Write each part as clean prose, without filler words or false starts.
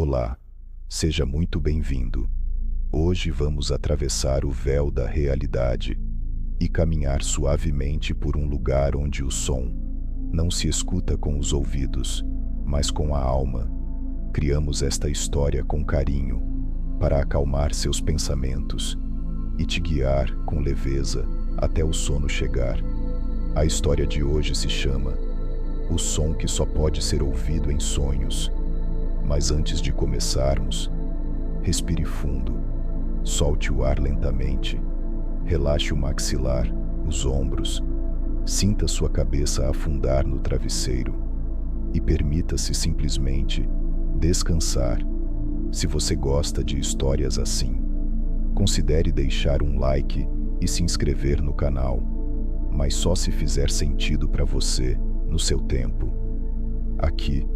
Olá, seja muito bem-vindo. Hoje vamos atravessar o véu da realidade e caminhar suavemente por um lugar onde o som não se escuta com os ouvidos, mas com a alma. Criamos esta história com carinho para acalmar seus pensamentos e te guiar com leveza até o sono chegar. A história de hoje se chama O Som que Só Pode Ser Ouvido em Sonhos. Mas antes de começarmos, respire fundo, solte o ar lentamente, relaxe o maxilar, os ombros, sinta sua cabeça afundar no travesseiro e permita-se simplesmente descansar. Se você gosta de histórias assim, considere deixar um like e se inscrever no canal, mas só se fizer sentido para você, no seu tempo. Aqui,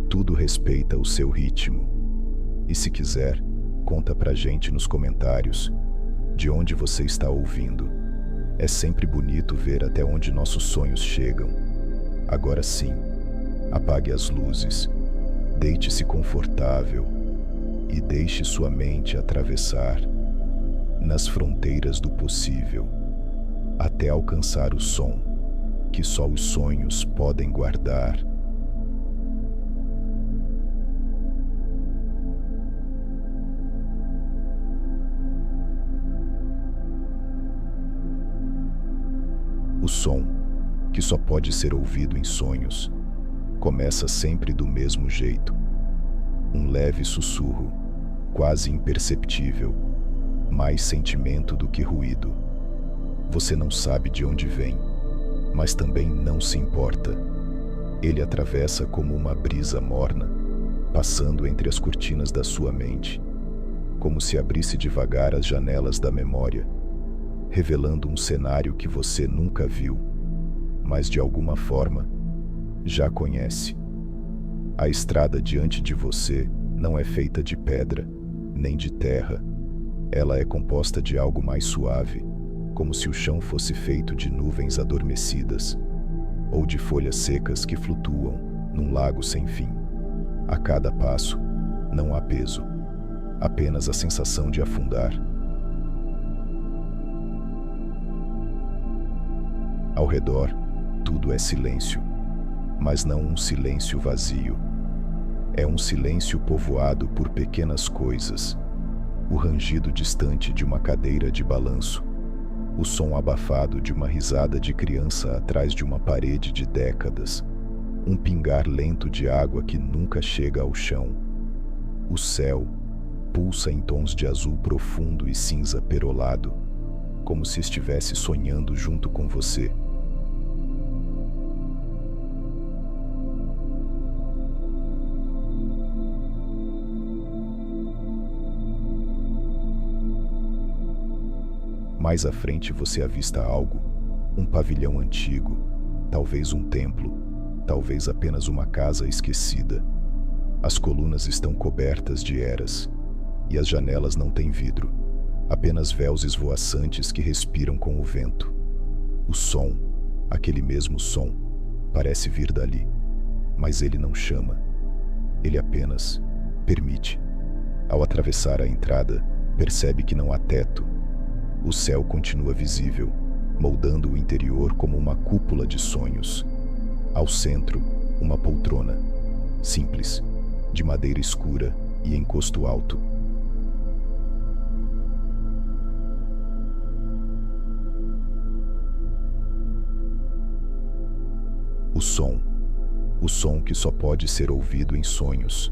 tudo respeita o seu ritmo. E se quiser, conta pra gente nos comentários de onde você está ouvindo. É sempre bonito ver até onde nossos sonhos chegam. Agora sim, apague as luzes, deite-se confortável e deixe sua mente atravessar nas fronteiras do possível, até alcançar o som que só os sonhos podem guardar. O som, que só pode ser ouvido em sonhos, começa sempre do mesmo jeito. Um leve sussurro, quase imperceptível, mais sentimento do que ruído. Você não sabe de onde vem, mas também não se importa. Ele atravessa como uma brisa morna, passando entre as cortinas da sua mente, como se abrisse devagar as janelas da memória, revelando um cenário que você nunca viu, mas de alguma forma já conhece. A estrada diante de você não é feita de pedra, nem de terra. Ela é composta de algo mais suave, como se o chão fosse feito de nuvens adormecidas, ou de folhas secas que flutuam num lago sem fim. A cada passo, não há peso, apenas a sensação de afundar. Ao redor, tudo é silêncio, mas não um silêncio vazio. É um silêncio povoado por pequenas coisas. O rangido distante de uma cadeira de balanço, o som abafado de uma risada de criança atrás de uma parede de décadas, um pingar lento de água que nunca chega ao chão. O céu pulsa em tons de azul profundo e cinza perolado, como se estivesse sonhando junto com você. Mais à frente você avista algo, um pavilhão antigo, talvez um templo, talvez apenas uma casa esquecida. As colunas estão cobertas de eras, e as janelas não têm vidro, apenas véus esvoaçantes que respiram com o vento. O som, aquele mesmo som, parece vir dali, mas ele não chama. Ele apenas permite. Ao atravessar a entrada, percebe que não há teto. O céu continua visível, moldando o interior como uma cúpula de sonhos. Ao centro, uma poltrona, simples, de madeira escura e encosto alto. O som que só pode ser ouvido em sonhos.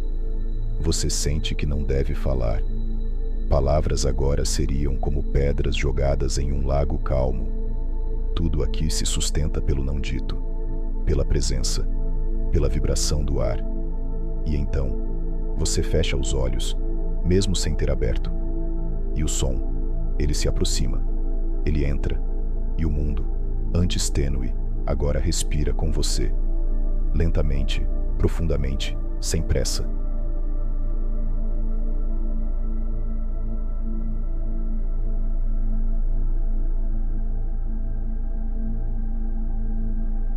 Você sente que não deve falar. Palavras agora seriam como pedras jogadas em um lago calmo. Tudo aqui se sustenta pelo não dito, pela presença, pela vibração do ar. E então, você fecha os olhos, mesmo sem ter aberto. E o som, ele se aproxima, ele entra, e o mundo, antes tênue, agora respira com você. Lentamente, profundamente, sem pressa.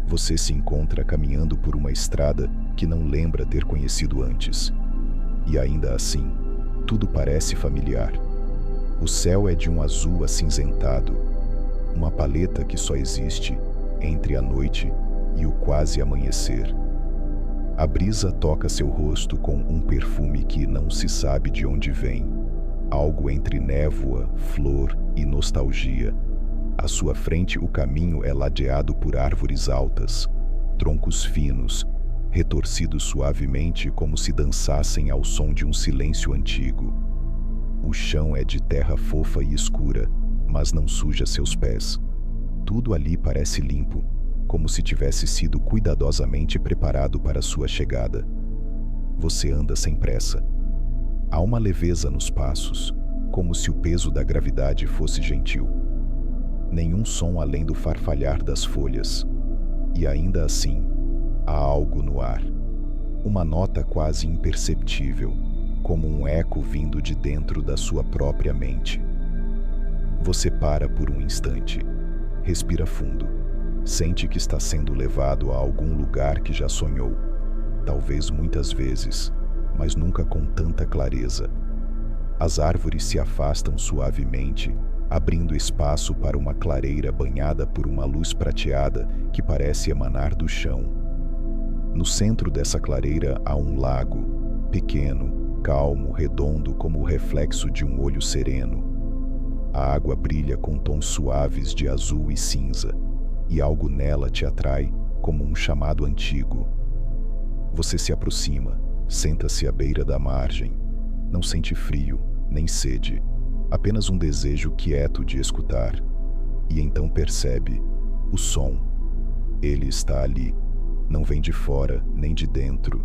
Você se encontra caminhando por uma estrada que não lembra ter conhecido antes. E ainda assim, tudo parece familiar. O céu é de um azul acinzentado, uma paleta que só existe entre a noite e o quase amanhecer. A brisa toca seu rosto com um perfume que não se sabe de onde vem, algo entre névoa, flor e nostalgia. À sua frente, o caminho é ladeado por árvores altas, troncos finos, retorcidos suavemente como se dançassem ao som de um silêncio antigo. O chão é de terra fofa e escura, mas não suja seus pés. Tudo ali parece limpo, como se tivesse sido cuidadosamente preparado para sua chegada. Você anda sem pressa. Há uma leveza nos passos, como se o peso da gravidade fosse gentil. Nenhum som além do farfalhar das folhas. E ainda assim, há algo no ar. Uma nota quase imperceptível, como um eco vindo de dentro da sua própria mente. Você para por um instante, respira fundo, sente que está sendo levado a algum lugar que já sonhou, talvez muitas vezes, mas nunca com tanta clareza. As árvores se afastam suavemente, abrindo espaço para uma clareira banhada por uma luz prateada que parece emanar do chão. No centro dessa clareira há um lago, pequeno, calmo, redondo como o reflexo de um olho sereno. A água brilha com tons suaves de azul e cinza, e algo nela te atrai como um chamado antigo. Você se aproxima, senta-se à beira da margem. Não sente frio, nem sede, apenas um desejo quieto de escutar. E então percebe o som. Ele está ali. Não vem de fora, nem de dentro.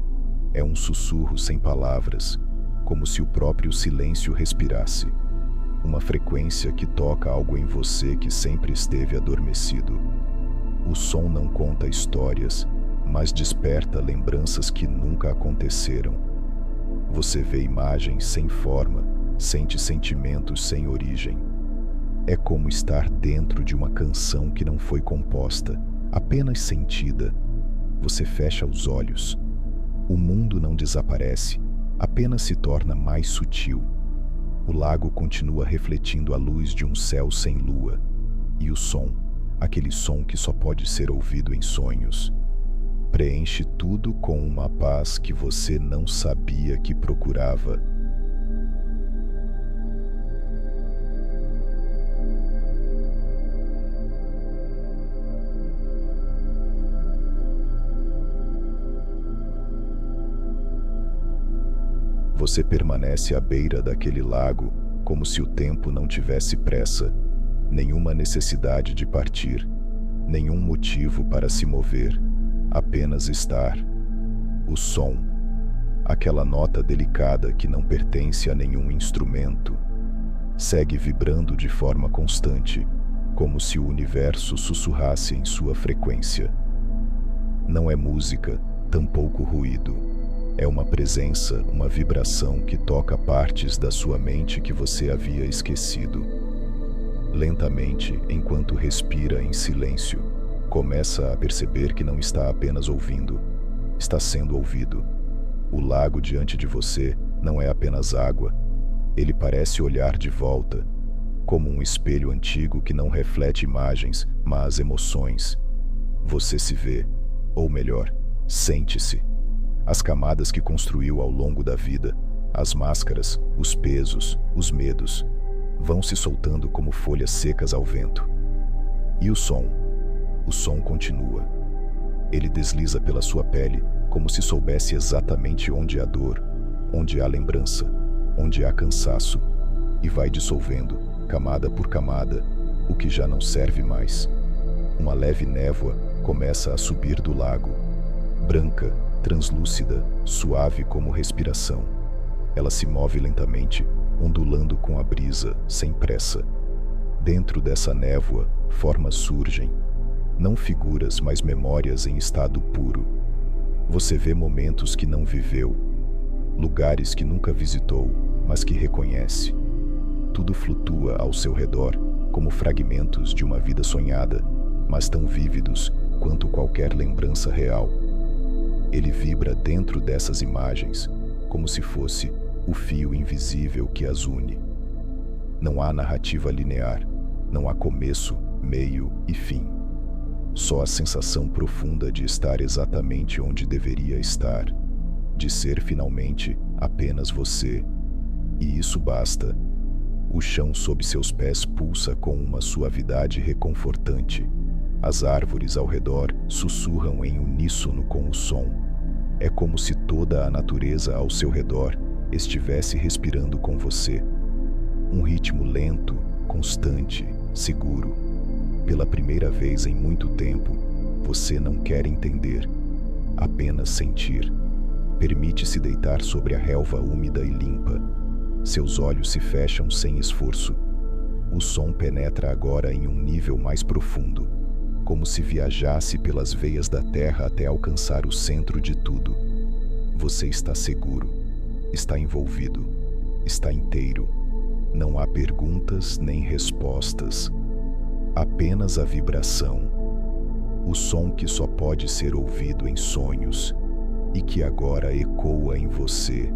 É um sussurro sem palavras, como se o próprio silêncio respirasse. Uma frequência que toca algo em você que sempre esteve adormecido. O som não conta histórias, mas desperta lembranças que nunca aconteceram. Você vê imagens sem forma, sente sentimentos sem origem. É como estar dentro de uma canção que não foi composta, apenas sentida. Você fecha os olhos. O mundo não desaparece, apenas se torna mais sutil. O lago continua refletindo a luz de um céu sem lua. E o som, aquele som que só pode ser ouvido em sonhos, preenche tudo com uma paz que você não sabia que procurava. Você permanece à beira daquele lago como se o tempo não tivesse pressa, nenhuma necessidade de partir, nenhum motivo para se mover, apenas estar. O som, aquela nota delicada que não pertence a nenhum instrumento, segue vibrando de forma constante, como se o universo sussurrasse em sua frequência. Não é música, tampouco ruído. É uma presença, uma vibração que toca partes da sua mente que você havia esquecido. Lentamente, enquanto respira em silêncio, começa a perceber que não está apenas ouvindo, está sendo ouvido. O lago diante de você não é apenas água. Ele parece olhar de volta, como um espelho antigo que não reflete imagens, mas emoções. Você se vê, ou melhor, sente-se. As camadas que construiu ao longo da vida, as máscaras, os pesos, os medos, vão se soltando como folhas secas ao vento. E o som? O som continua. Ele desliza pela sua pele como se soubesse exatamente onde há dor, onde há lembrança, onde há cansaço, e vai dissolvendo, camada por camada, o que já não serve mais. Uma leve névoa começa a subir do lago, branca, translúcida, suave como respiração. Ela se move lentamente, ondulando com a brisa, sem pressa. Dentro dessa névoa, formas surgem. Não figuras, mas memórias em estado puro. Você vê momentos que não viveu, lugares que nunca visitou, mas que reconhece. Tudo flutua ao seu redor, como fragmentos de uma vida sonhada, mas tão vívidos quanto qualquer lembrança real. Ele vibra dentro dessas imagens, como se fosse o fio invisível que as une. Não há narrativa linear, não há começo, meio e fim. Só a sensação profunda de estar exatamente onde deveria estar, de ser finalmente apenas você. E isso basta. O chão sob seus pés pulsa com uma suavidade reconfortante. As árvores ao redor sussurram em uníssono com o som. É como se toda a natureza ao seu redor estivesse respirando com você. Um ritmo lento, constante, seguro. Pela primeira vez em muito tempo, você não quer entender, apenas sentir. Permite-se deitar sobre a relva úmida e limpa. Seus olhos se fecham sem esforço. O som penetra agora em um nível mais profundo, como se viajasse pelas veias da terra até alcançar o centro de tudo. Você está seguro, está envolvido, está inteiro. Não há perguntas nem respostas, apenas a vibração. O som que só pode ser ouvido em sonhos e que agora ecoa em você.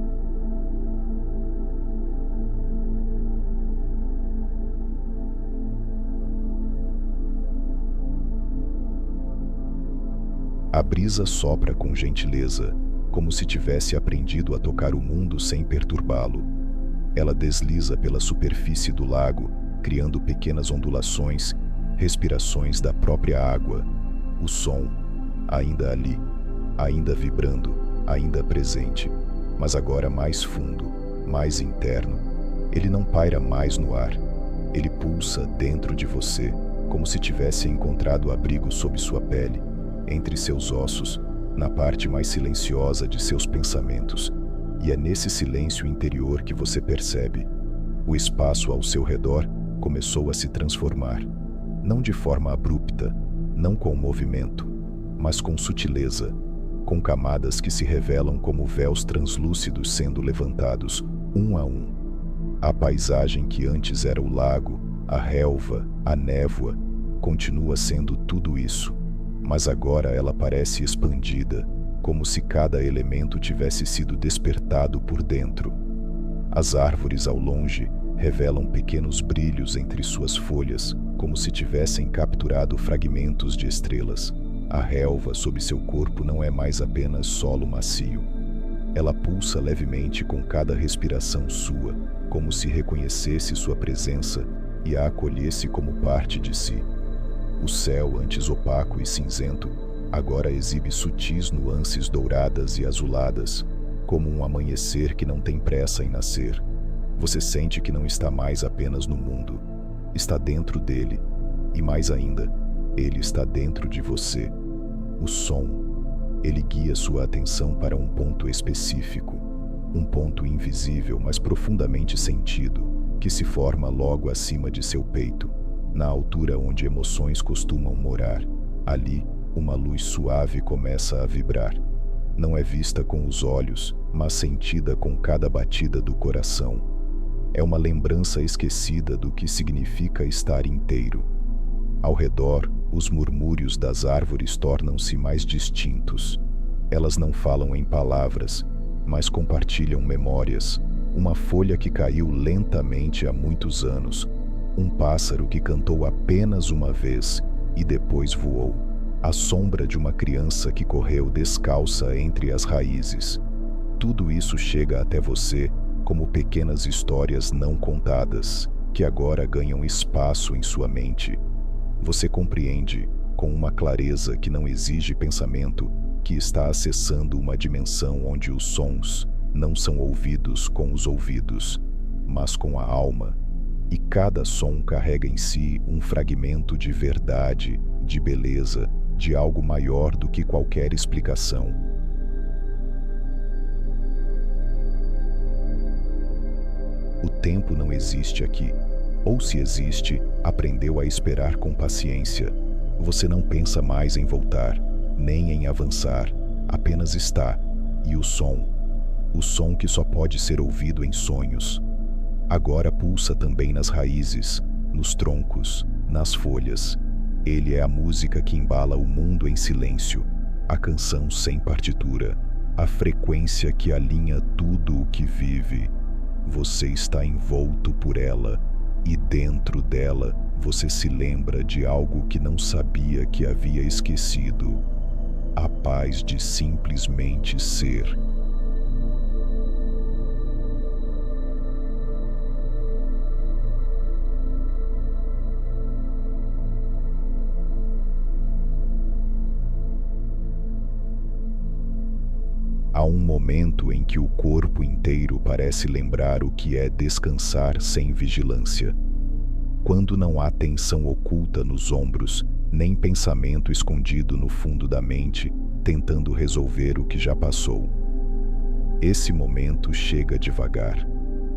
A brisa sopra com gentileza, como se tivesse aprendido a tocar o mundo sem perturbá-lo. Ela desliza pela superfície do lago, criando pequenas ondulações, respirações da própria água. O som, ainda ali, ainda vibrando, ainda presente, mas agora mais fundo, mais interno. Ele não paira mais no ar. Ele pulsa dentro de você, como se tivesse encontrado abrigo sob sua pele, entre seus ossos, na parte mais silenciosa de seus pensamentos. E é nesse silêncio interior que você percebe. O espaço ao seu redor começou a se transformar. Não de forma abrupta, não com movimento, mas com sutileza, com camadas que se revelam como véus translúcidos sendo levantados, um a um. A paisagem que antes era o lago, a relva, a névoa, continua sendo tudo isso, mas agora ela parece expandida, como se cada elemento tivesse sido despertado por dentro. As árvores ao longe revelam pequenos brilhos entre suas folhas, como se tivessem capturado fragmentos de estrelas. A relva sob seu corpo não é mais apenas solo macio. Ela pulsa levemente com cada respiração sua, como se reconhecesse sua presença e a acolhesse como parte de si. O céu, antes opaco e cinzento, agora exibe sutis nuances douradas e azuladas, como um amanhecer que não tem pressa em nascer. Você sente que não está mais apenas no mundo, está dentro dele, e mais ainda, ele está dentro de você. O som, ele guia sua atenção para um ponto específico, um ponto invisível, mas profundamente sentido, que se forma logo acima de seu peito, na altura onde emoções costumam morar. Ali, uma luz suave começa a vibrar. Não é vista com os olhos, mas sentida com cada batida do coração. É uma lembrança esquecida do que significa estar inteiro. Ao redor, os murmúrios das árvores tornam-se mais distintos. Elas não falam em palavras, mas compartilham memórias. Uma folha que caiu lentamente há muitos anos. Um pássaro que cantou apenas uma vez e depois voou. A sombra de uma criança que correu descalça entre as raízes. Tudo isso chega até você como pequenas histórias não contadas, que agora ganham espaço em sua mente. Você compreende, com uma clareza que não exige pensamento, que está acessando uma dimensão onde os sons não são ouvidos com os ouvidos, mas com a alma, e cada som carrega em si um fragmento de verdade, de beleza, de algo maior do que qualquer explicação. O tempo não existe aqui, ou se existe, aprendeu a esperar com paciência. Você não pensa mais em voltar, nem em avançar, apenas está. E o som que só pode ser ouvido em sonhos, agora pulsa também nas raízes, nos troncos, nas folhas. Ele é a música que embala o mundo em silêncio, a canção sem partitura, a frequência que alinha tudo o que vive. Você está envolto por ela e dentro dela você se lembra de algo que não sabia que havia esquecido: a paz de simplesmente ser. Há um momento em que o corpo inteiro parece lembrar o que é descansar sem vigilância. Quando não há tensão oculta nos ombros, nem pensamento escondido no fundo da mente, tentando resolver o que já passou. Esse momento chega devagar,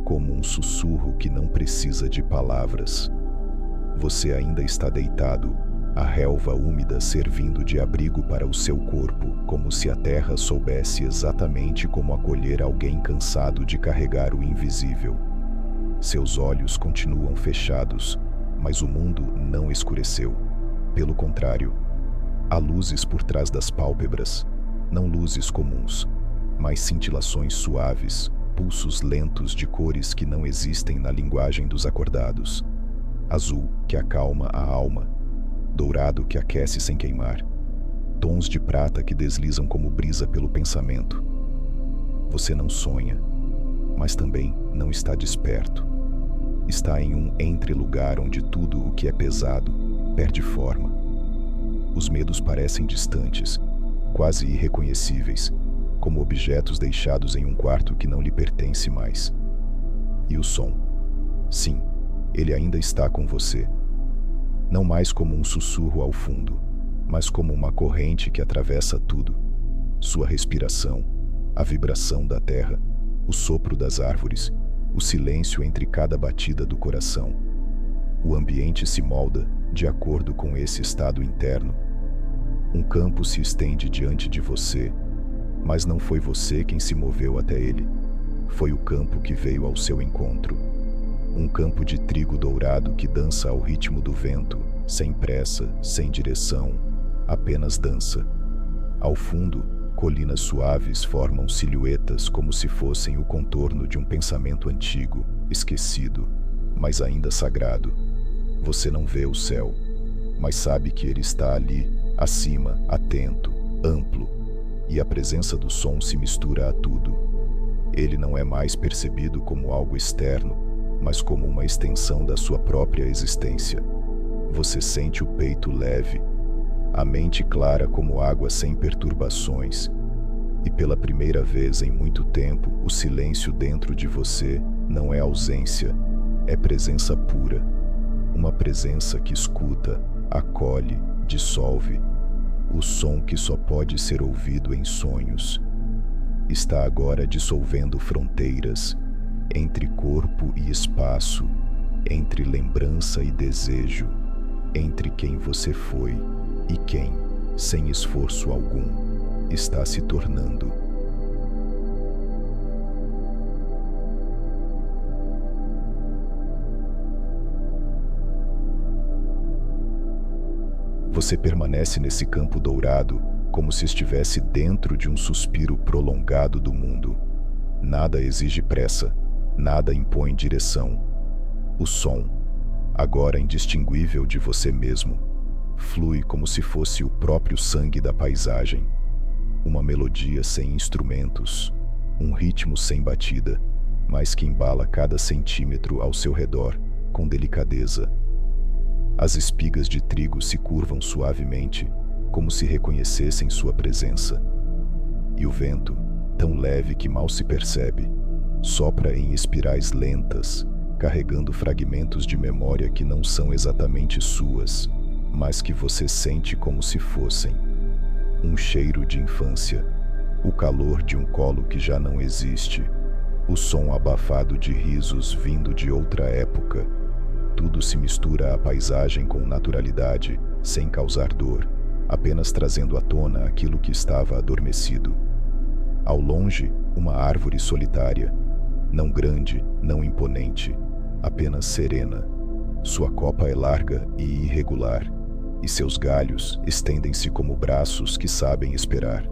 como um sussurro que não precisa de palavras. Você ainda está deitado, a relva úmida servindo de abrigo para o seu corpo, como se a terra soubesse exatamente como acolher alguém cansado de carregar o invisível. Seus olhos continuam fechados, mas o mundo não escureceu. Pelo contrário, há luzes por trás das pálpebras, não luzes comuns, mas cintilações suaves, pulsos lentos de cores que não existem na linguagem dos acordados. Azul, que acalma a alma; dourado, que aquece sem queimar; tons de prata que deslizam como brisa pelo pensamento. Você não sonha, mas também não está desperto. Está em um entre-lugar onde tudo o que é pesado perde forma. Os medos parecem distantes, quase irreconhecíveis, como objetos deixados em um quarto que não lhe pertence mais. E o som? Sim, ele ainda está com você. Não mais como um sussurro ao fundo, mas como uma corrente que atravessa tudo. Sua respiração, a vibração da terra, o sopro das árvores, o silêncio entre cada batida do coração. O ambiente se molda de acordo com esse estado interno. Um campo se estende diante de você, mas não foi você quem se moveu até ele. Foi o campo que veio ao seu encontro. Um campo de trigo dourado que dança ao ritmo do vento, sem pressa, sem direção, apenas dança. Ao fundo, colinas suaves formam silhuetas como se fossem o contorno de um pensamento antigo, esquecido, mas ainda sagrado. Você não vê o céu, mas sabe que ele está ali, acima, atento, amplo, e a presença do som se mistura a tudo. Ele não é mais percebido como algo externo, mas como uma extensão da sua própria existência. Você sente o peito leve, a mente clara como água sem perturbações, e pela primeira vez em muito tempo, o silêncio dentro de você não é ausência, é presença pura. Uma presença que escuta, acolhe, dissolve. O som que só pode ser ouvido em sonhos está agora dissolvendo fronteiras entre corpo e espaço, entre lembrança e desejo, entre quem você foi e quem, sem esforço algum, está se tornando. Você permanece nesse campo dourado como se estivesse dentro de um suspiro prolongado do mundo. Nada exige pressa, nada impõe direção. O som, agora indistinguível de você mesmo, flui como se fosse o próprio sangue da paisagem. Uma melodia sem instrumentos, um ritmo sem batida, mas que embala cada centímetro ao seu redor com delicadeza. As espigas de trigo se curvam suavemente, como se reconhecessem sua presença. E o vento, tão leve que mal se percebe, sopra em espirais lentas, carregando fragmentos de memória que não são exatamente suas, mas que você sente como se fossem. Um cheiro de infância, o calor de um colo que já não existe, o som abafado de risos vindo de outra época. Tudo se mistura à paisagem com naturalidade, sem causar dor, apenas trazendo à tona aquilo que estava adormecido. Ao longe, uma árvore solitária, não grande, não imponente, apenas serena. Sua copa é larga e irregular, e seus galhos estendem-se como braços que sabem esperar.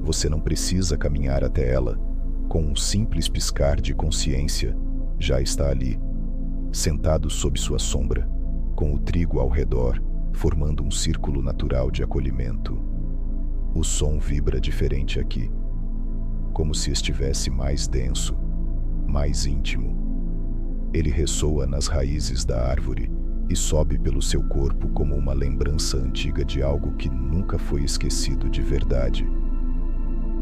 Você não precisa caminhar até ela. Com um simples piscar de consciência, já está ali, sentado sob sua sombra, com o trigo ao redor, formando um círculo natural de acolhimento. O som vibra diferente aqui, como se estivesse mais denso, mais íntimo. Ele ressoa nas raízes da árvore e sobe pelo seu corpo como uma lembrança antiga de algo que nunca foi esquecido de verdade.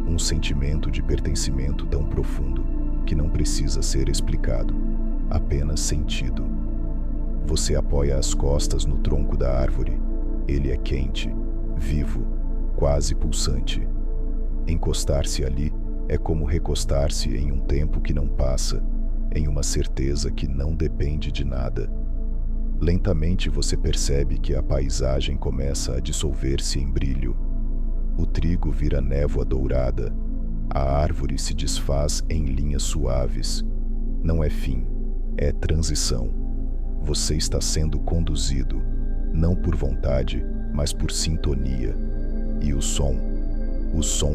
Um sentimento de pertencimento tão profundo que não precisa ser explicado, apenas sentido. Você apoia as costas no tronco da árvore. Ele é quente, vivo, quase pulsante. Encostar-se ali é como recostar-se em um tempo que não passa, em uma certeza que não depende de nada. Lentamente você percebe que a paisagem começa a dissolver-se em brilho. O trigo vira névoa dourada. A árvore se desfaz em linhas suaves. Não é fim, é transição. Você está sendo conduzido, não por vontade, mas por sintonia. E o som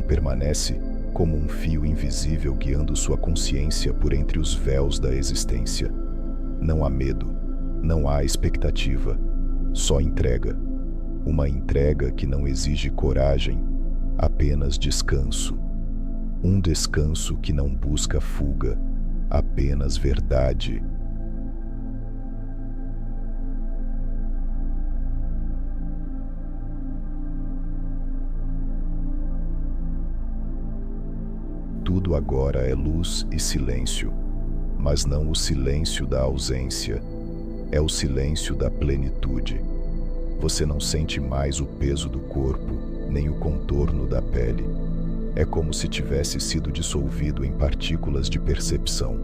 permanece como um fio invisível guiando sua consciência por entre os véus da existência. Não há medo, não há expectativa, só entrega. Uma entrega que não exige coragem, apenas descanso. Um descanso que não busca fuga, apenas verdade. Tudo agora é luz e silêncio, mas não o silêncio da ausência, é o silêncio da plenitude. Você não sente mais o peso do corpo, nem o contorno da pele. É como se tivesse sido dissolvido em partículas de percepção.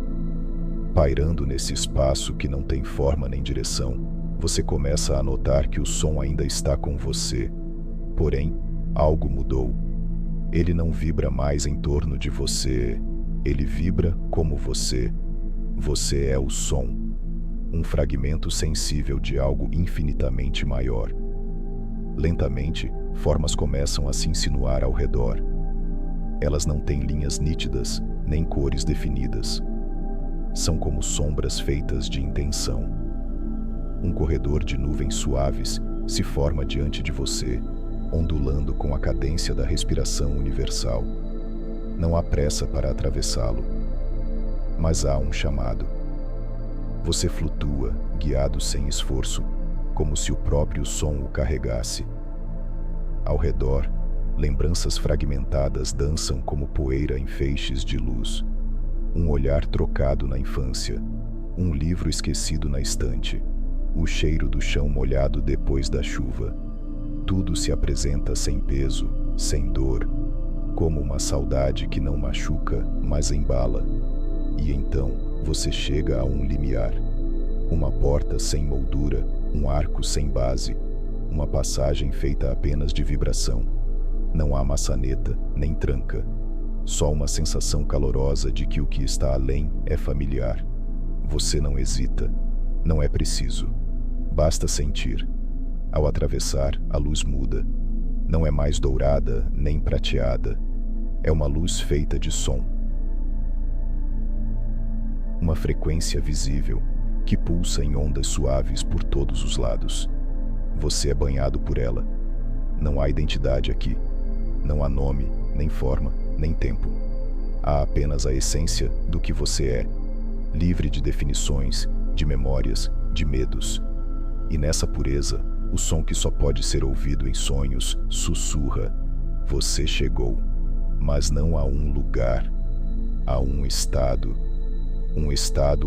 Pairando nesse espaço que não tem forma nem direção, você começa a notar que o som ainda está com você. Porém, algo mudou. Ele não vibra mais em torno de você, ele vibra como você. Você é o som, um fragmento sensível de algo infinitamente maior. Lentamente, formas começam a se insinuar ao redor. Elas não têm linhas nítidas, nem cores definidas. São como sombras feitas de intenção. Um corredor de nuvens suaves se forma diante de você, ondulando com a cadência da respiração universal. Não há pressa para atravessá-lo, mas há um chamado. Você flutua, guiado sem esforço, como se o próprio som o carregasse. Ao redor, lembranças fragmentadas dançam como poeira em feixes de luz. Um olhar trocado na infância, um livro esquecido na estante, o cheiro do chão molhado depois da chuva. Tudo se apresenta sem peso, sem dor, como uma saudade que não machuca, mas embala. E então você chega a um limiar, uma porta sem moldura, um arco sem base, uma passagem feita apenas de vibração. Não há maçaneta, nem tranca, só uma sensação calorosa de que o que está além é familiar. Você não hesita, não é preciso, basta sentir. Ao atravessar, a luz muda. Não é mais dourada nem prateada. É uma luz feita de som. Uma frequência visível que pulsa em ondas suaves por todos os lados. Você é banhado por ela. Não há identidade aqui. Não há nome, nem forma, nem tempo. Há apenas a essência do que você é, livre de definições, de memórias, de medos. E nessa pureza, o som que só pode ser ouvido em sonhos sussurra: você chegou. Mas não há um lugar, há um estado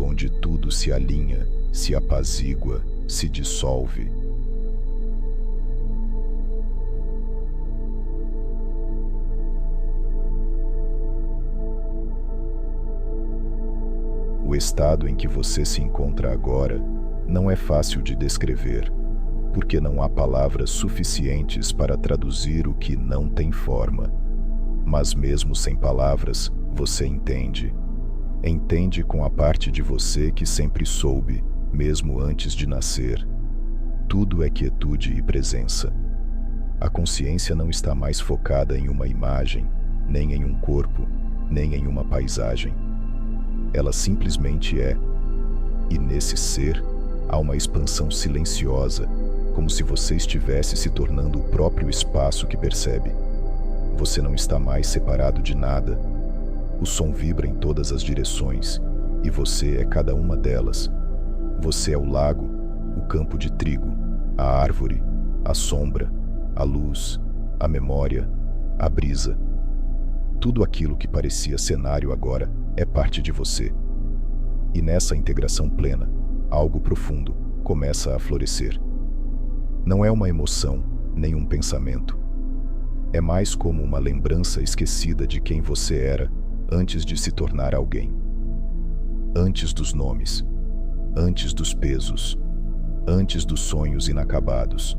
onde tudo se alinha, se apazigua, se dissolve. O estado em que você se encontra agora não é fácil de descrever, porque não há palavras suficientes para traduzir o que não tem forma. Mas mesmo sem palavras, você entende. Entende com a parte de você que sempre soube, mesmo antes de nascer. Tudo é quietude e presença. A consciência não está mais focada em uma imagem, nem em um corpo, nem em uma paisagem. Ela simplesmente é, e nesse ser há uma expansão silenciosa, como se você estivesse se tornando o próprio espaço que percebe. Você não está mais separado de nada. O som vibra em todas as direções, e você é cada uma delas. Você é o lago, o campo de trigo, a árvore, a sombra, a luz, a memória, a brisa. Tudo aquilo que parecia cenário agora é parte de você. E nessa integração plena, algo profundo começa a florescer. Não é uma emoção, nem um pensamento. É mais como uma lembrança esquecida de quem você era antes de se tornar alguém. Antes dos nomes, antes dos pesos, antes dos sonhos inacabados.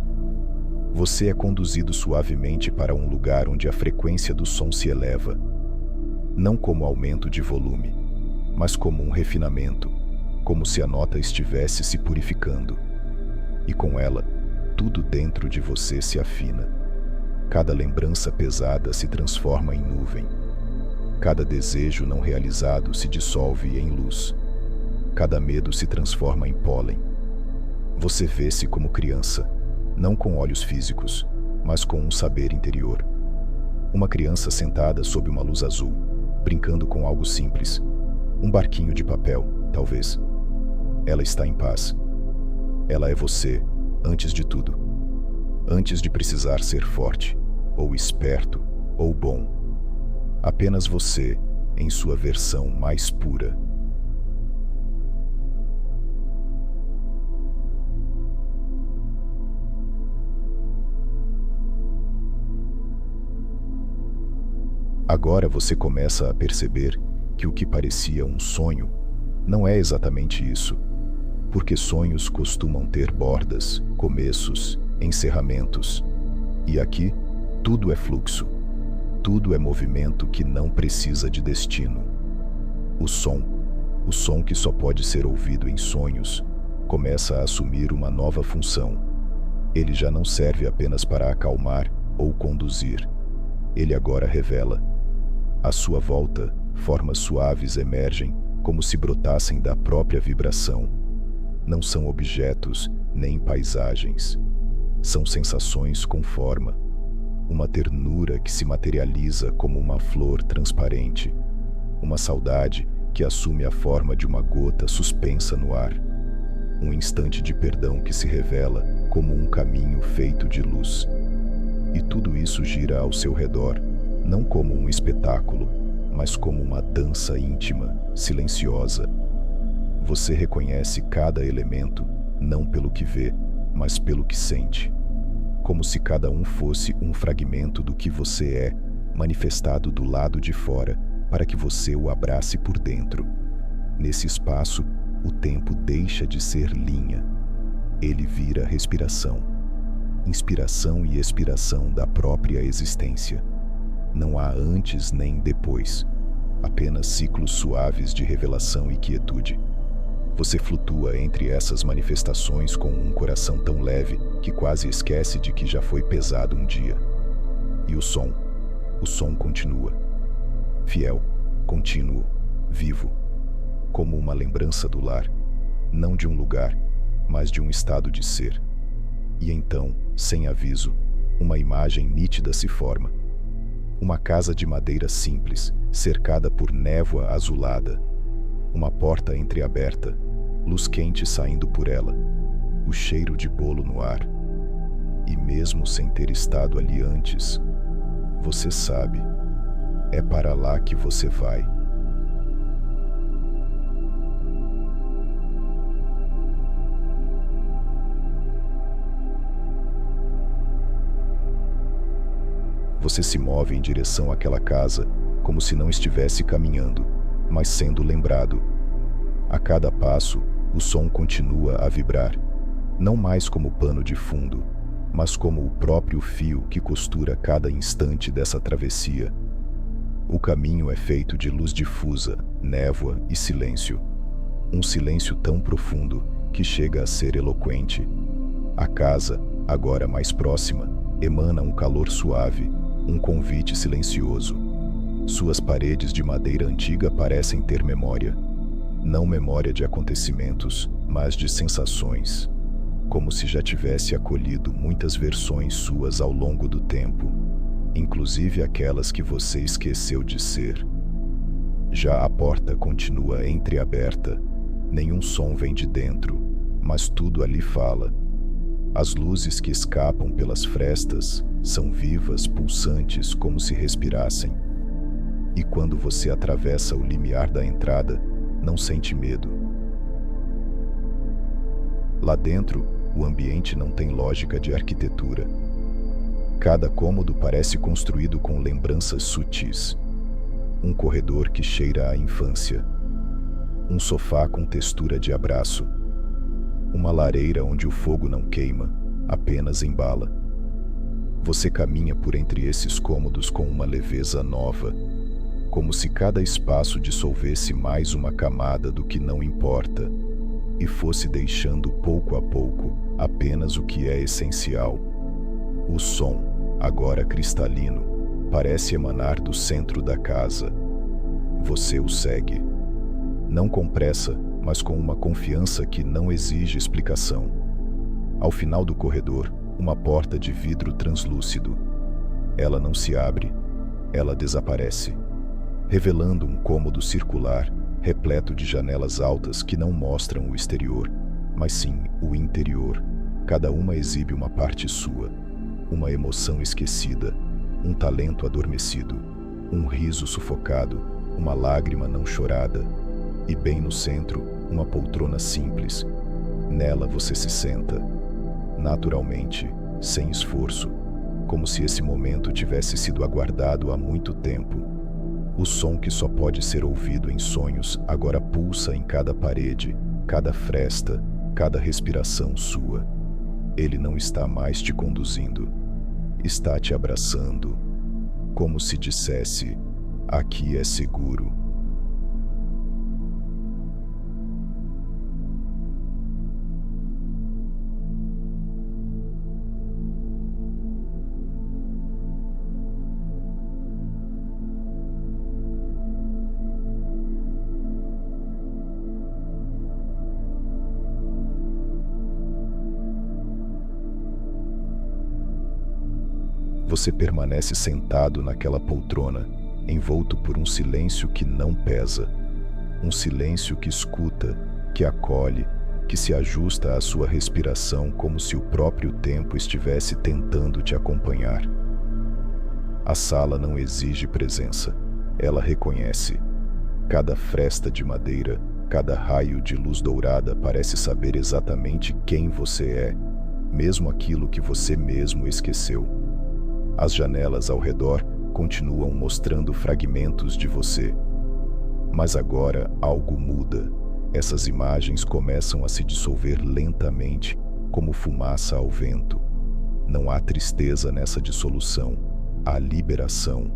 Você é conduzido suavemente para um lugar onde a frequência do som se eleva, não como aumento de volume, mas como um refinamento, como se a nota estivesse se purificando. E com ela, tudo dentro de você se afina. Cada lembrança pesada se transforma em nuvem. Cada desejo não realizado se dissolve em luz. Cada medo se transforma em pólen. Você vê-se como criança, não com olhos físicos, mas com um saber interior. Uma criança sentada sob uma luz azul, brincando com algo simples. Um barquinho de papel, talvez. Ela está em paz. Ela é você, antes de tudo. Antes de precisar ser forte, ou esperto, ou bom. Apenas você, em sua versão mais pura. Agora você começa a perceber que o que parecia um sonho não é exatamente isso, porque sonhos costumam ter bordas, começos, encerramentos. E aqui, tudo é fluxo, tudo é movimento que não precisa de destino. O som que só pode ser ouvido em sonhos, começa a assumir uma nova função. Ele já não serve apenas para acalmar ou conduzir. Ele agora revela. À sua volta, formas suaves emergem como se brotassem da própria vibração. Não são objetos nem paisagens. São sensações com forma. Uma ternura que se materializa como uma flor transparente. Uma saudade que assume a forma de uma gota suspensa no ar. Um instante de perdão que se revela como um caminho feito de luz. E tudo isso gira ao seu redor, não como um espetáculo, mas como uma dança íntima, silenciosa. Você reconhece cada elemento, não pelo que vê, mas pelo que sente. Como se cada um fosse um fragmento do que você é, manifestado do lado de fora, para que você o abrace por dentro. Nesse espaço, o tempo deixa de ser linha. Ele vira respiração. Inspiração e expiração da própria existência. Não há antes nem depois, apenas ciclos suaves de revelação e quietude. Você flutua entre essas manifestações com um coração tão leve que quase esquece de que já foi pesado um dia. E o som continua. Fiel, contínuo, vivo, como uma lembrança do lar, não de um lugar, mas de um estado de ser. E então, sem aviso, uma imagem nítida se forma. Uma casa de madeira simples, cercada por névoa azulada. Uma porta entreaberta, luz quente saindo por ela, o cheiro de bolo no ar. E mesmo sem ter estado ali antes, você sabe, é para lá que você vai. Você se move em direção àquela casa, como se não estivesse caminhando, mas sendo lembrado. A cada passo, o som continua a vibrar, não mais como pano de fundo, mas como o próprio fio que costura cada instante dessa travessia. O caminho é feito de luz difusa, névoa e silêncio. Um silêncio tão profundo que chega a ser eloquente. A casa, agora mais próxima, emana um calor suave, um convite silencioso. Suas paredes de madeira antiga parecem ter memória. Não memória de acontecimentos, mas de sensações. Como se já tivesse acolhido muitas versões suas ao longo do tempo, inclusive aquelas que você esqueceu de ser. Já a porta continua entreaberta. Nenhum som vem de dentro, mas tudo ali fala. As luzes que escapam pelas frestas são vivas, pulsantes, como se respirassem. E quando você atravessa o limiar da entrada, não sente medo. Lá dentro, o ambiente não tem lógica de arquitetura. Cada cômodo parece construído com lembranças sutis. Um corredor que cheira à infância. Um sofá com textura de abraço. Uma lareira onde o fogo não queima, apenas embala. Você caminha por entre esses cômodos com uma leveza nova, como se cada espaço dissolvesse mais uma camada do que não importa e fosse deixando pouco a pouco apenas o que é essencial. O som, agora cristalino, parece emanar do centro da casa. Você o segue. Não com pressa, mas com uma confiança que não exige explicação. Ao final do corredor, uma porta de vidro translúcido. Ela não se abre, ela desaparece, revelando um cômodo circular, repleto de janelas altas que não mostram o exterior, mas sim o interior. Cada uma exibe uma parte sua, uma emoção esquecida, um talento adormecido, um riso sufocado, uma lágrima não chorada. E bem no centro, uma poltrona simples. Nela você se senta, naturalmente, sem esforço, como se esse momento tivesse sido aguardado há muito tempo. O som que só pode ser ouvido em sonhos agora pulsa em cada parede, cada fresta, cada respiração sua. Ele não está mais te conduzindo, está te abraçando, como se dissesse: aqui é seguro. Você permanece sentado naquela poltrona, envolto por um silêncio que não pesa. Um silêncio que escuta, que acolhe, que se ajusta à sua respiração como se o próprio tempo estivesse tentando te acompanhar. A sala não exige presença, ela reconhece. Cada fresta de madeira, cada raio de luz dourada parece saber exatamente quem você é, mesmo aquilo que você mesmo esqueceu. As janelas ao redor continuam mostrando fragmentos de você. Mas agora algo muda. Essas imagens começam a se dissolver lentamente, como fumaça ao vento. Não há tristeza nessa dissolução, há liberação.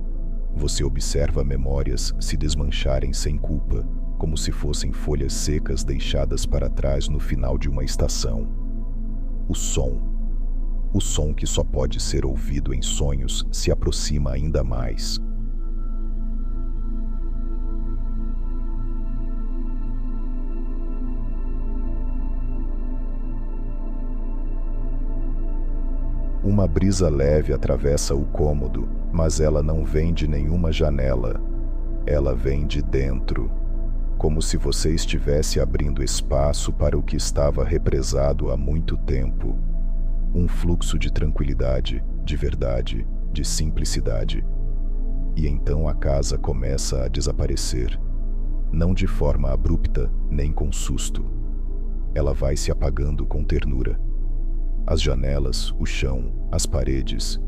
Você observa memórias se desmancharem sem culpa, como se fossem folhas secas deixadas para trás no final de uma estação. O som que só pode ser ouvido em sonhos, se aproxima ainda mais. Uma brisa leve atravessa o cômodo, mas ela não vem de nenhuma janela. Ela vem de dentro, como se você estivesse abrindo espaço para o que estava represado há muito tempo. Um fluxo de tranquilidade, de verdade, de simplicidade. E então a casa começa a desaparecer. Não de forma abrupta, nem com susto. Ela vai se apagando com ternura. As janelas, o chão, as paredes,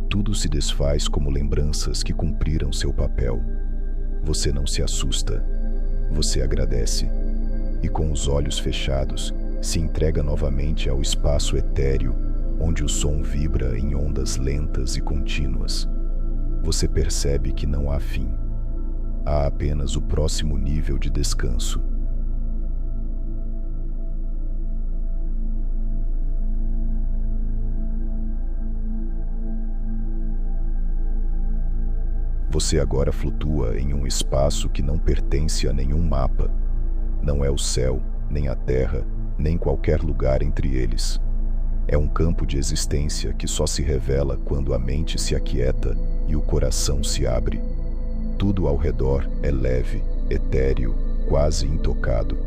tudo se desfaz como lembranças que cumpriram seu papel. Você não se assusta. Você agradece. E com os olhos fechados, se entrega novamente ao espaço etéreo, onde o som vibra em ondas lentas e contínuas. Você percebe que não há fim. Há apenas o próximo nível de descanso. Você agora flutua em um espaço que não pertence a nenhum mapa. Não é o céu, nem a terra, nem qualquer lugar entre eles. É um campo de existência que só se revela quando a mente se aquieta e o coração se abre. Tudo ao redor é leve, etéreo, quase intocado.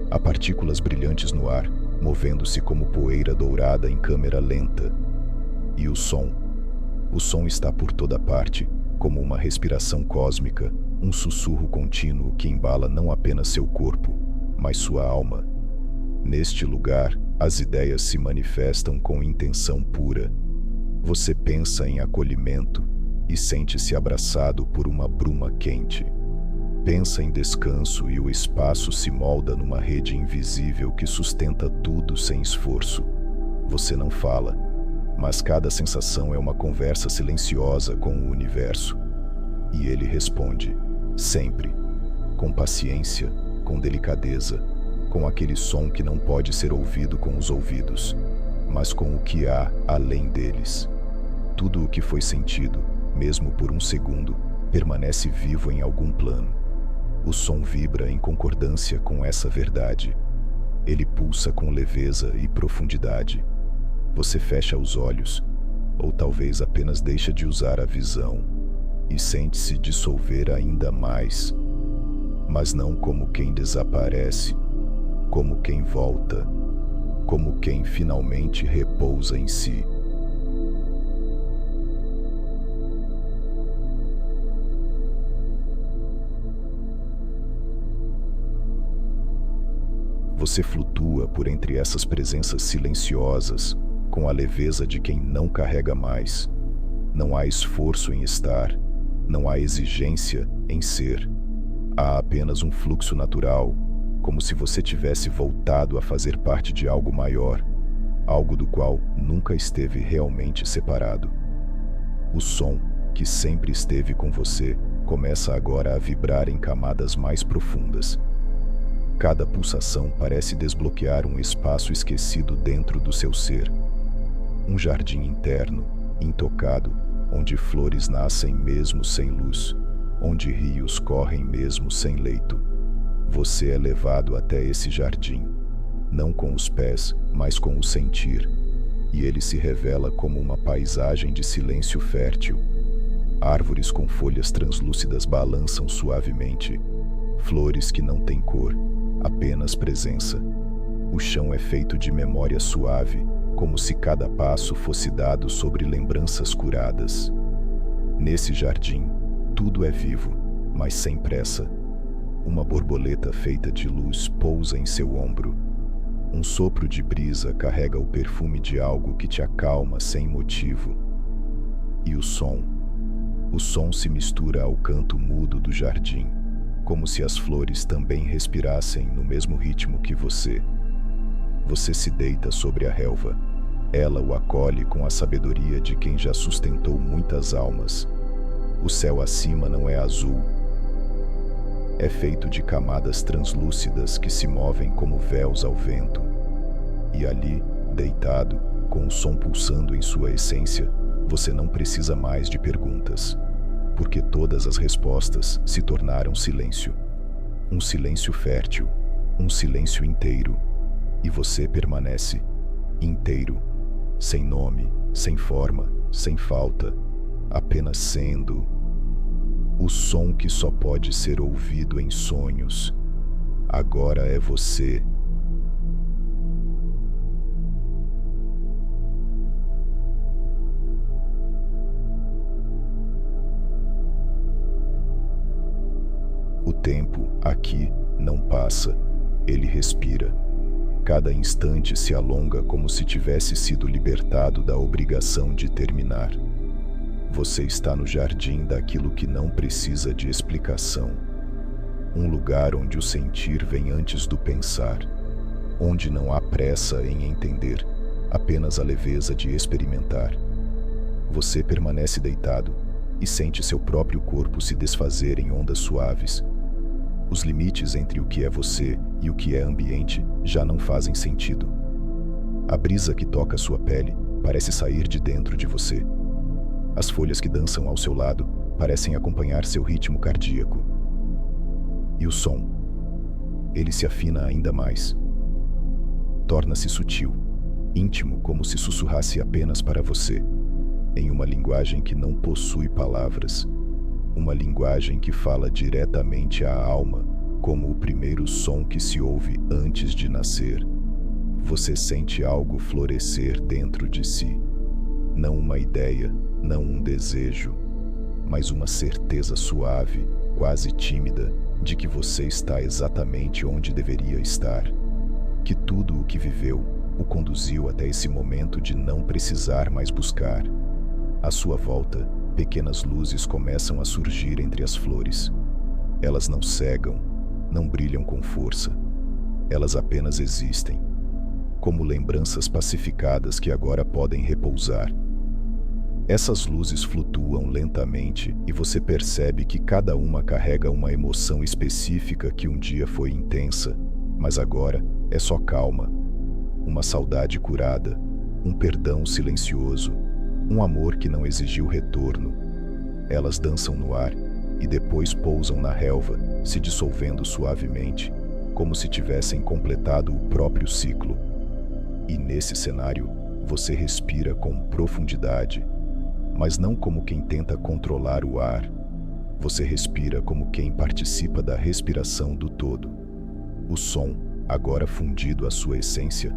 Há partículas brilhantes no ar, movendo-se como poeira dourada em câmera lenta. E o som? O som está por toda parte, como uma respiração cósmica, um sussurro contínuo que embala não apenas seu corpo, mas sua alma. Neste lugar, as ideias se manifestam com intenção pura. Você pensa em acolhimento e sente-se abraçado por uma bruma quente. Pensa em descanso e o espaço se molda numa rede invisível que sustenta tudo sem esforço. Você não fala, mas cada sensação é uma conversa silenciosa com o universo. E ele responde, sempre, com paciência, com delicadeza, com aquele som que não pode ser ouvido com os ouvidos, mas com o que há além deles. Tudo o que foi sentido, mesmo por um segundo, permanece vivo em algum plano. O som vibra em concordância com essa verdade. Ele pulsa com leveza e profundidade. Você fecha os olhos, ou talvez apenas deixa de usar a visão, e sente-se dissolver ainda mais, mas não como quem desaparece, como quem volta, como quem finalmente repousa em si. Você flutua por entre essas presenças silenciosas, com a leveza de quem não carrega mais. Não há esforço em estar, não há exigência em ser. Há apenas um fluxo natural, como se você tivesse voltado a fazer parte de algo maior, algo do qual nunca esteve realmente separado. O som, que sempre esteve com você, começa agora a vibrar em camadas mais profundas. Cada pulsação parece desbloquear um espaço esquecido dentro do seu ser. Um jardim interno, intocado, onde flores nascem mesmo sem luz, onde rios correm mesmo sem leito. Você é levado até esse jardim, não com os pés, mas com o sentir, e ele se revela como uma paisagem de silêncio fértil. Árvores com folhas translúcidas balançam suavemente, flores que não têm cor, apenas presença. O chão é feito de memória suave, como se cada passo fosse dado sobre lembranças curadas. Nesse jardim, tudo é vivo, mas sem pressa. Uma borboleta feita de luz pousa em seu ombro. Um sopro de brisa carrega o perfume de algo que te acalma sem motivo. E o som? O som se mistura ao canto mudo do jardim, como se as flores também respirassem no mesmo ritmo que você. Você se deita sobre a relva. Ela o acolhe com a sabedoria de quem já sustentou muitas almas. O céu acima não é azul. É feito de camadas translúcidas que se movem como véus ao vento. E ali, deitado, com o som pulsando em sua essência, você não precisa mais de perguntas, porque todas as respostas se tornaram silêncio. Um silêncio fértil, um silêncio inteiro. E você permanece inteiro, sem nome, sem forma, sem falta, apenas sendo. O som que só pode ser ouvido em sonhos, agora é você. O tempo, aqui, não passa, ele respira. Cada instante se alonga como se tivesse sido libertado da obrigação de terminar. Você está no jardim daquilo que não precisa de explicação. Um lugar onde o sentir vem antes do pensar, onde não há pressa em entender, apenas a leveza de experimentar. Você permanece deitado e sente seu próprio corpo se desfazer em ondas suaves. Os limites entre o que é você e o que é ambiente já não fazem sentido. A brisa que toca sua pele parece sair de dentro de você. As folhas que dançam ao seu lado parecem acompanhar seu ritmo cardíaco. E o som? Ele se afina ainda mais. Torna-se sutil, íntimo, como se sussurrasse apenas para você, em uma linguagem que não possui palavras, uma linguagem que fala diretamente à alma, como o primeiro som que se ouve antes de nascer. Você sente algo florescer dentro de si. Não uma ideia, não um desejo, mas uma certeza suave, quase tímida, de que você está exatamente onde deveria estar. Que tudo o que viveu o conduziu até esse momento de não precisar mais buscar. À sua volta, pequenas luzes começam a surgir entre as flores. Elas não cegam, não brilham com força. Elas apenas existem, como lembranças pacificadas que agora podem repousar. Essas luzes flutuam lentamente e você percebe que cada uma carrega uma emoção específica que um dia foi intensa, mas agora é só calma. Uma saudade curada, um perdão silencioso, um amor que não exigiu retorno. Elas dançam no ar e depois pousam na relva, se dissolvendo suavemente, como se tivessem completado o próprio ciclo. E nesse cenário, você respira com profundidade, mas não como quem tenta controlar o ar. Você respira como quem participa da respiração do todo. O som, agora fundido à sua essência,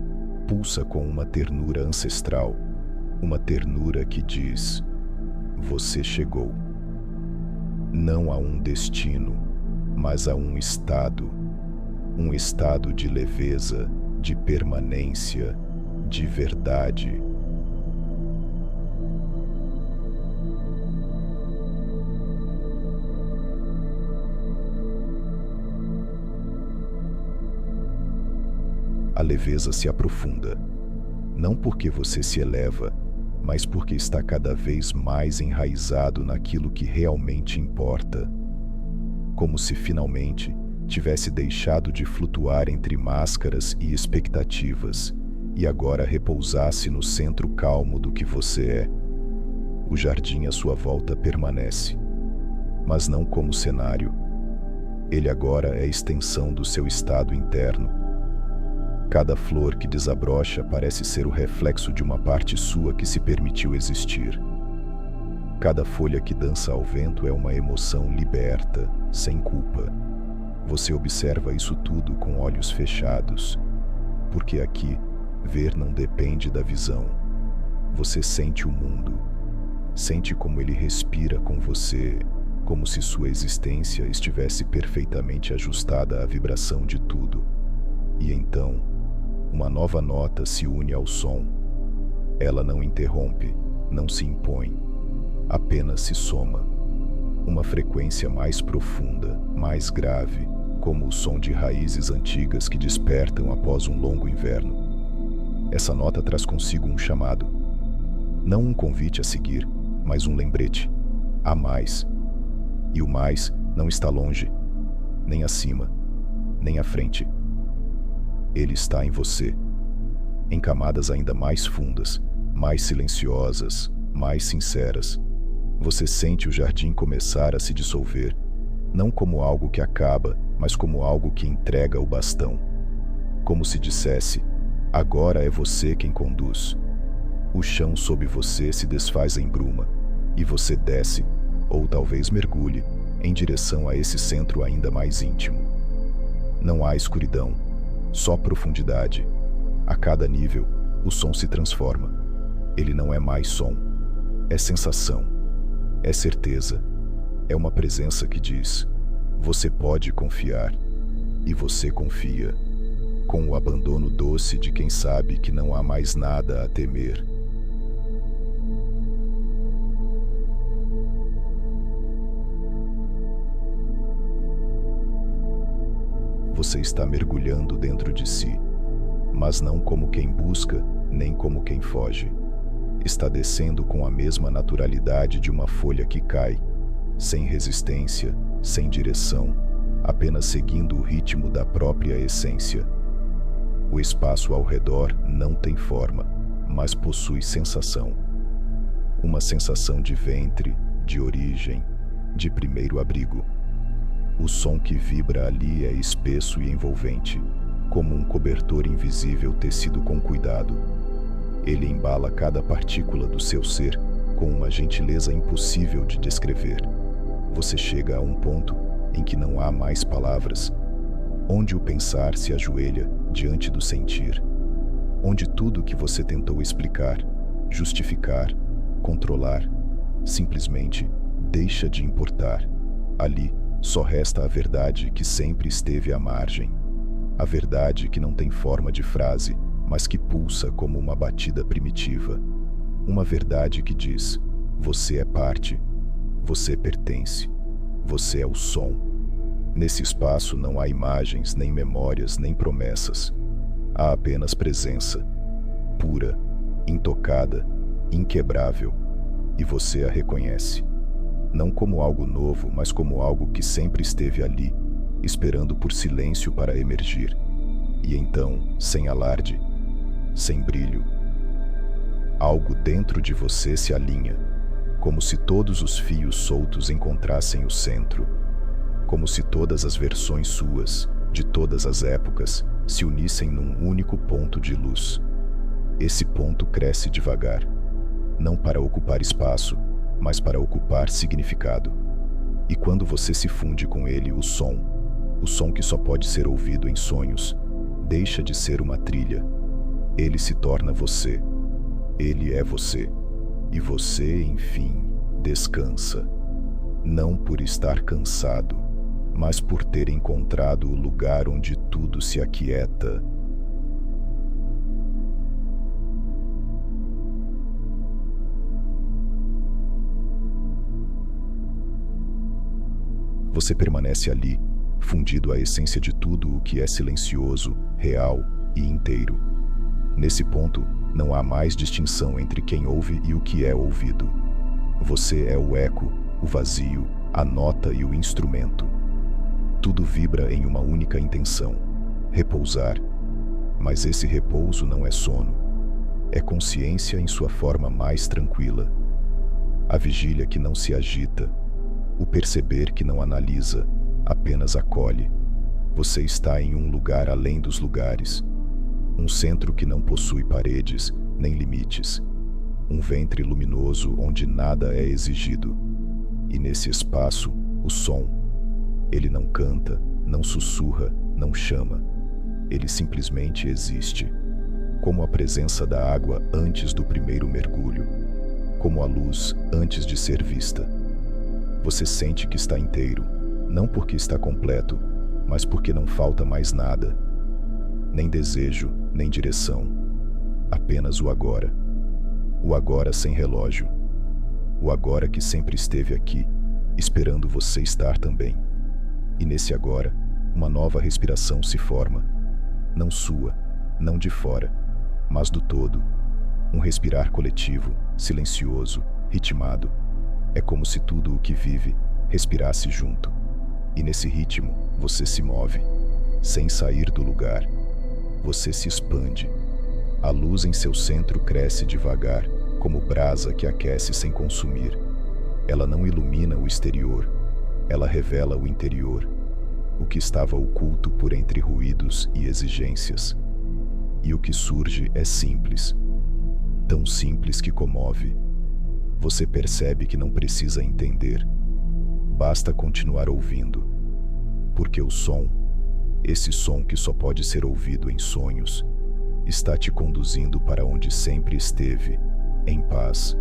pulsa com uma ternura ancestral, uma ternura que diz: você chegou. Não a um destino, mas a um estado de leveza, de permanência, de verdade. A leveza se aprofunda, não porque você se eleva, mas porque está cada vez mais enraizado naquilo que realmente importa. Como se finalmente tivesse deixado de flutuar entre máscaras e expectativas e agora repousasse no centro calmo do que você é. O jardim à sua volta permanece, mas não como cenário. Ele agora é extensão do seu estado interno. Cada flor que desabrocha parece ser o reflexo de uma parte sua que se permitiu existir. Cada folha que dança ao vento é uma emoção liberta, sem culpa. Você observa isso tudo com olhos fechados, porque aqui, ver não depende da visão. Você sente o mundo, sente como ele respira com você, como se sua existência estivesse perfeitamente ajustada à vibração de tudo. E então, uma nova nota se une ao som. Ela não interrompe, não se impõe, apenas se soma. Uma frequência mais profunda, mais grave, como o som de raízes antigas que despertam após um longo inverno. Essa nota traz consigo um chamado. Não um convite a seguir, mas um lembrete. Há mais. E o mais não está longe, nem acima, nem à frente. Ele está em você, em camadas ainda mais fundas, mais silenciosas, mais sinceras. Você sente o jardim começar a se dissolver, não como algo que acaba, mas como algo que entrega o bastão. Como se dissesse: agora é você quem conduz. O chão sob você se desfaz em bruma, e você desce, ou talvez mergulhe, em direção a esse centro ainda mais íntimo. Não há escuridão, só profundidade. A cada nível, o som se transforma. Ele não é mais som, é sensação, é certeza, é uma presença que diz: você pode confiar, e você confia, com o abandono doce de quem sabe que não há mais nada a temer. Você está mergulhando dentro de si, mas não como quem busca, nem como quem foge. Está descendo com a mesma naturalidade de uma folha que cai, sem resistência, sem direção, apenas seguindo o ritmo da própria essência. O espaço ao redor não tem forma, mas possui sensação. Uma sensação de ventre, de origem, de primeiro abrigo. O som que vibra ali é espesso e envolvente, como um cobertor invisível tecido com cuidado. Ele embala cada partícula do seu ser com uma gentileza impossível de descrever. Você chega a um ponto em que não há mais palavras, onde o pensar se ajoelha diante do sentir, onde tudo o que você tentou explicar, justificar, controlar, simplesmente deixa de importar. Ali só resta a verdade que sempre esteve à margem. A verdade que não tem forma de frase, mas que pulsa como uma batida primitiva. Uma verdade que diz: você é parte, você pertence, você é o som. Nesse espaço não há imagens, nem memórias, nem promessas. Há apenas presença, pura, intocada, inquebrável, e você a reconhece. Não como algo novo, mas como algo que sempre esteve ali, esperando por silêncio para emergir. E então, sem alarde, sem brilho, algo dentro de você se alinha, como se todos os fios soltos encontrassem o centro, como se todas as versões suas, de todas as épocas, se unissem num único ponto de luz. Esse ponto cresce devagar, não para ocupar espaço, mas para ocupar significado. E quando você se funde com ele, o som que só pode ser ouvido em sonhos, deixa de ser uma trilha. Ele se torna você. Ele é você. E você, enfim, descansa. Não por estar cansado, mas por ter encontrado o lugar onde tudo se aquieta. Você permanece ali, fundido à essência de tudo o que é silencioso, real e inteiro. Nesse ponto, não há mais distinção entre quem ouve e o que é ouvido. Você é o eco, o vazio, a nota e o instrumento. Tudo vibra em uma única intenção: repousar. Mas esse repouso não é sono. É consciência em sua forma mais tranquila. A vigília que não se agita. O perceber que não analisa, apenas acolhe. Você está em um lugar além dos lugares. Um centro que não possui paredes, nem limites. Um ventre luminoso onde nada é exigido. E nesse espaço, o som. Ele não canta, não sussurra, não chama. Ele simplesmente existe. Como a presença da água antes do primeiro mergulho. Como a luz antes de ser vista. Você sente que está inteiro, não porque está completo, mas porque não falta mais nada. Nem desejo, nem direção. Apenas o agora. O agora sem relógio. O agora que sempre esteve aqui, esperando você estar também. E nesse agora, uma nova respiração se forma. Não sua, não de fora, mas do todo. Um respirar coletivo, silencioso, ritmado. É como se tudo o que vive respirasse junto. E nesse ritmo, você se move, sem sair do lugar. Você se expande. A luz em seu centro cresce devagar, como brasa que aquece sem consumir. Ela não ilumina o exterior, ela revela o interior, o que estava oculto por entre ruídos e exigências. E o que surge é simples, tão simples que comove. Você percebe que não precisa entender. Basta continuar ouvindo. Porque o som, esse som que só pode ser ouvido em sonhos, está te conduzindo para onde sempre esteve, em paz.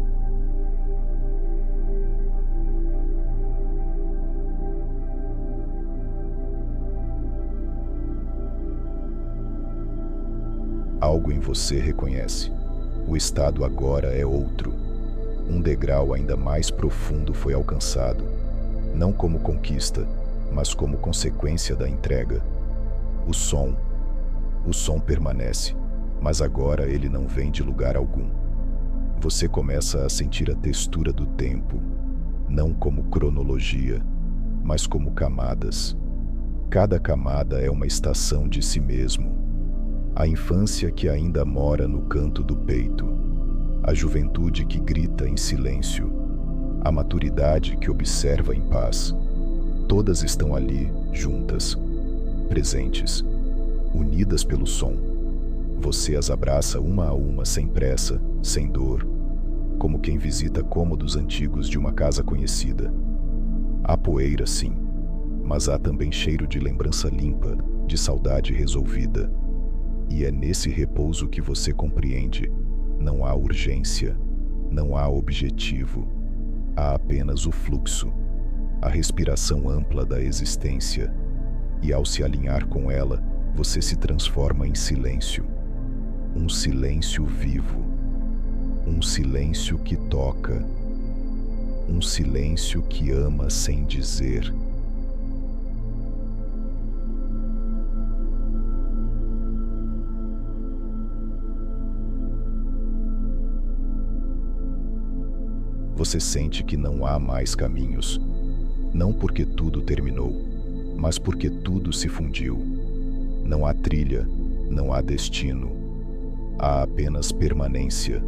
Algo em você reconhece. O estado agora é outro. Um degrau ainda mais profundo foi alcançado, não como conquista, mas como consequência da entrega. O som permanece, mas agora ele não vem de lugar algum. Você começa a sentir a textura do tempo, não como cronologia, mas como camadas. Cada camada é uma estação de si mesmo. A infância que ainda mora no canto do peito. A juventude que grita em silêncio, a maturidade que observa em paz. Todas estão ali, juntas, presentes, unidas pelo som. Você as abraça uma a uma, sem pressa, sem dor, como quem visita cômodos antigos de uma casa conhecida. Há poeira, sim, mas há também cheiro de lembrança limpa, de saudade resolvida. E é nesse repouso que você compreende: não há urgência, não há objetivo, há apenas o fluxo, a respiração ampla da existência. E ao se alinhar com ela, você se transforma em silêncio. Um silêncio vivo, um silêncio que toca, um silêncio que ama sem dizer. Você sente que não há mais caminhos, não porque tudo terminou, mas porque tudo se fundiu. Não há trilha, não há destino, há apenas permanência.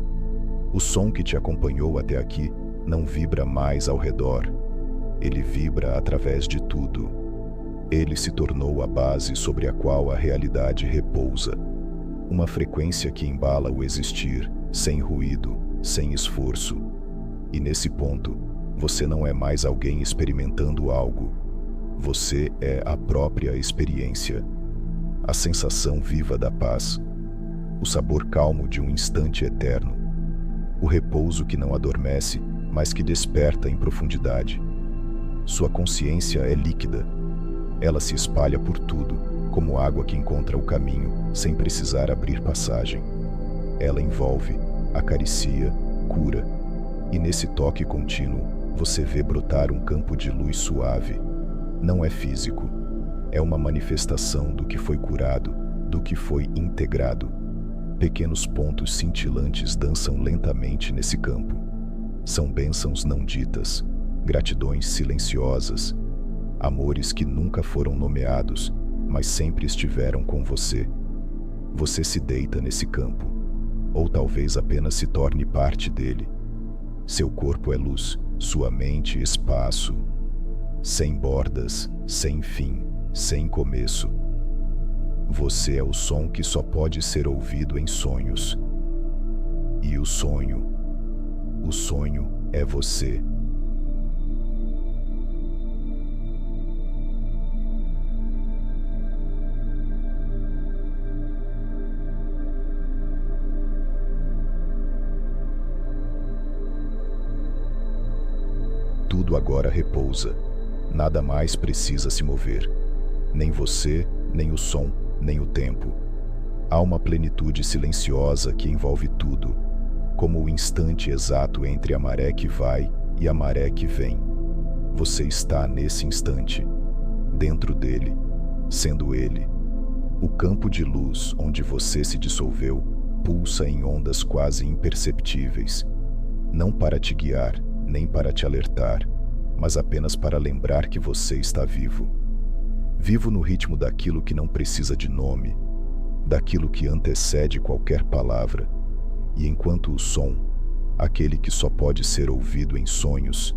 O som que te acompanhou até aqui não vibra mais ao redor, ele vibra através de tudo. Ele se tornou a base sobre a qual a realidade repousa, uma frequência que embala o existir, sem ruído, sem esforço. E nesse ponto, você não é mais alguém experimentando algo. Você é a própria experiência. A sensação viva da paz. O sabor calmo de um instante eterno. O repouso que não adormece, mas que desperta em profundidade. Sua consciência é líquida. Ela se espalha por tudo, como água que encontra o caminho, sem precisar abrir passagem. Ela envolve, acaricia, cura. E nesse toque contínuo, você vê brotar um campo de luz suave. Não é físico. É uma manifestação do que foi curado, do que foi integrado. Pequenos pontos cintilantes dançam lentamente nesse campo. São bênçãos não ditas, gratidões silenciosas, amores que nunca foram nomeados, mas sempre estiveram com você. Você se deita nesse campo, ou talvez apenas se torne parte dele. Seu corpo é luz, sua mente espaço, sem bordas, sem fim, sem começo. Você é o som que só pode ser ouvido em sonhos. E o sonho é você. Tudo agora repousa. Nada mais precisa se mover. Nem você, nem o som, nem o tempo. Há uma plenitude silenciosa que envolve tudo, como o instante exato entre a maré que vai e a maré que vem. Você está nesse instante, dentro dele, sendo ele. O campo de luz onde você se dissolveu pulsa em ondas quase imperceptíveis, não para te guiar, nem para te alertar, mas apenas para lembrar que você está vivo. Vivo no ritmo daquilo que não precisa de nome, daquilo que antecede qualquer palavra. E enquanto o som, aquele que só pode ser ouvido em sonhos,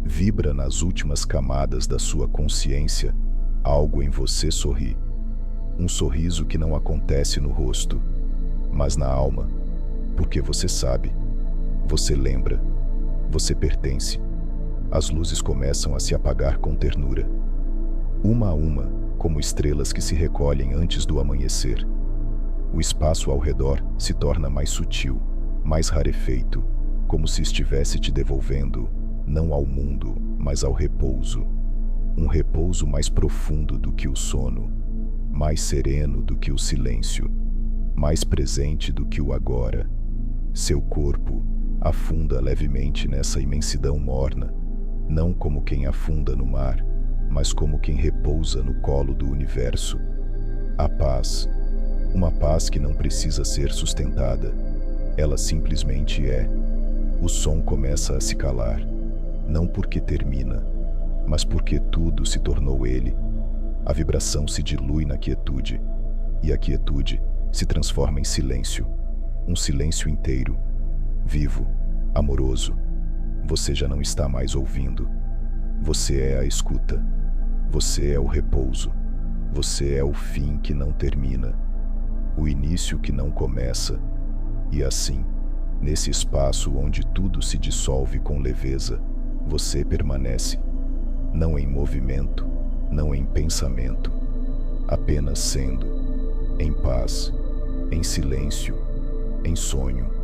vibra nas últimas camadas da sua consciência, algo em você sorri. Um sorriso que não acontece no rosto, mas na alma, porque você sabe, você lembra, você pertence. As luzes começam a se apagar com ternura. Uma a uma, como estrelas que se recolhem antes do amanhecer. O espaço ao redor se torna mais sutil, mais rarefeito, como se estivesse te devolvendo, não ao mundo, mas ao repouso. Um repouso mais profundo do que o sono, mais sereno do que o silêncio, mais presente do que o agora. Seu corpo afunda levemente nessa imensidão morna, não como quem afunda no mar, mas como quem repousa no colo do universo. A paz, uma paz que não precisa ser sustentada, ela simplesmente é. O som começa a se calar, não porque termina, mas porque tudo se tornou ele. A vibração se dilui na quietude, e a quietude se transforma em silêncio, um silêncio inteiro, vivo, amoroso. Você já não está mais ouvindo. Você é a escuta. Você é o repouso. Você é o fim que não termina, o início que não começa. E assim, nesse espaço onde tudo se dissolve com leveza, você permanece, não em movimento, não em pensamento, apenas sendo, em paz, em silêncio, em sonho.